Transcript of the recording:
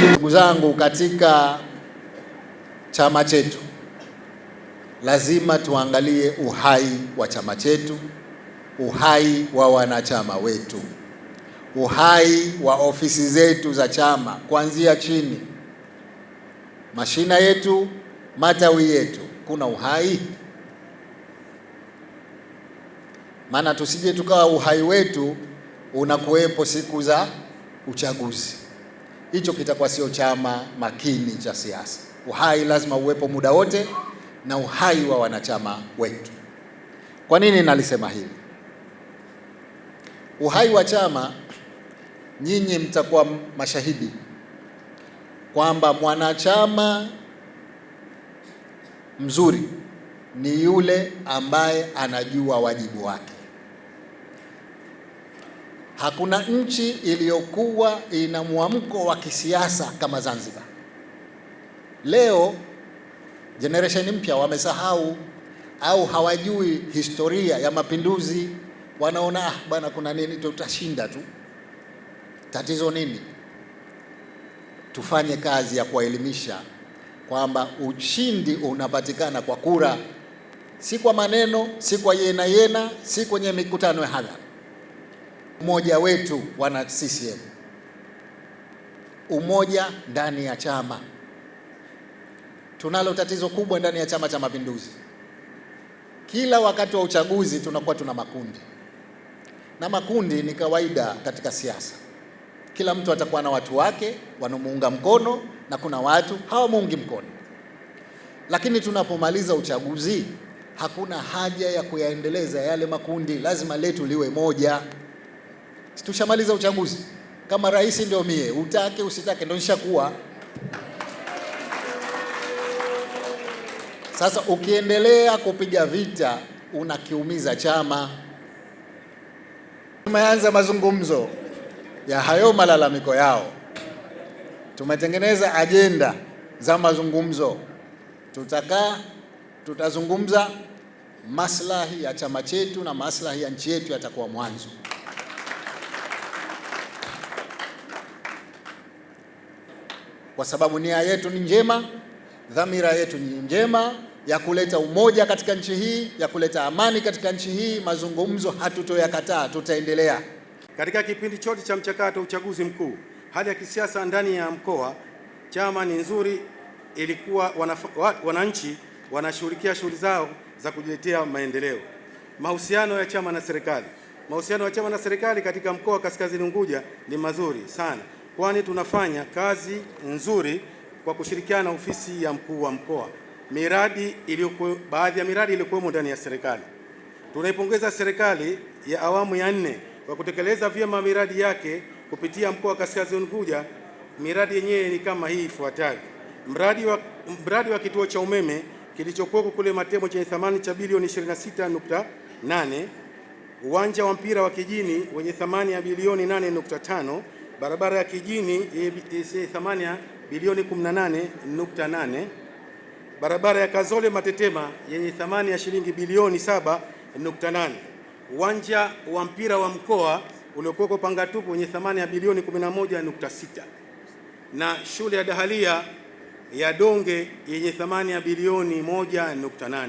Ndugu zangu, katika chama chetu lazima tuangalie uhai wa chama chetu, uhai wa wanachama wetu, uhai wa ofisi zetu za chama kuanzia chini, mashina yetu, matawi yetu, kuna uhai? Maana tusije tukawa uhai wetu unakuwepo siku za uchaguzi. Hicho kitakuwa sio chama makini cha siasa. Uhai lazima uwepo muda wote, na uhai wa wanachama wetu. Kwa nini nalisema hili? Uhai wa chama, nyinyi mtakuwa mashahidi kwamba mwanachama mzuri ni yule ambaye anajua wajibu wake. Hakuna nchi iliyokuwa ina mwamko wa kisiasa kama Zanzibar. Leo generation mpya wamesahau au hawajui historia ya mapinduzi. Wanaona bwana, kuna nini, tutashinda tu. Tatizo nini? Tufanye kazi ya kuwaelimisha kwamba ushindi unapatikana kwa kura, si kwa maneno, si kwa yena, si kwenye mikutano ya hadhara. Umoja wetu wana CCM, umoja ndani ya chama. Tunalo tatizo kubwa ndani ya Chama cha Mapinduzi. Kila wakati wa uchaguzi tunakuwa tuna makundi, na makundi ni kawaida katika siasa. Kila mtu atakuwa na watu wake wanamuunga mkono na kuna watu hawamuungi mkono. Lakini tunapomaliza uchaguzi, hakuna haja ya kuyaendeleza yale makundi, lazima letu liwe moja. Tushamaliza uchaguzi, kama rais ndio mie, utake usitake ndio nishakuwa. Sasa ukiendelea kupiga vita unakiumiza chama. Tumeanza mazungumzo ya hayo malalamiko yao, tumetengeneza ajenda za mazungumzo. Tutakaa, tutazungumza, maslahi ya chama chetu na maslahi ya nchi yetu yatakuwa mwanzo. Kwa sababu nia yetu ni njema, dhamira yetu ni njema ya kuleta umoja katika nchi hii, ya kuleta amani katika nchi hii. Mazungumzo hatutoyakataa, tutaendelea. Katika kipindi chote cha mchakato wa uchaguzi mkuu, hali ya kisiasa ndani ya mkoa chama ni nzuri. Ilikuwa wananchi wanashughulikia shughuli zao za kujiletea maendeleo. Mahusiano ya chama na serikali. Mahusiano ya chama na serikali katika mkoa wa Kaskazini Unguja ni mazuri sana, kwani tunafanya kazi nzuri kwa kushirikiana na ofisi ya mkuu wa mkoa. Baadhi ya miradi iliyokuwemo ndani ya serikali. Tunaipongeza serikali ya awamu ya 4 kwa kutekeleza vyema miradi yake kupitia mkoa wa Kaskazini Unguja. Miradi yenyewe ni kama hii ifuatayo: mradi wa kituo cha umeme kilichokuwa kule Matembo chenye thamani cha bilioni 26.8, uwanja wa mpira wa Kijini wenye thamani ya bilioni 8.5, barabara ya Kijini yenye thamani ya bilioni 18.8, barabara ya Kazole Matetema yenye thamani ya shilingi bilioni 7.8, uwanja wa mpira wa mkoa uliokuwa Pangatupu wenye thamani ya bilioni 11.6, na shule ya Dahalia ya Donge yenye thamani ya bilioni 1.8.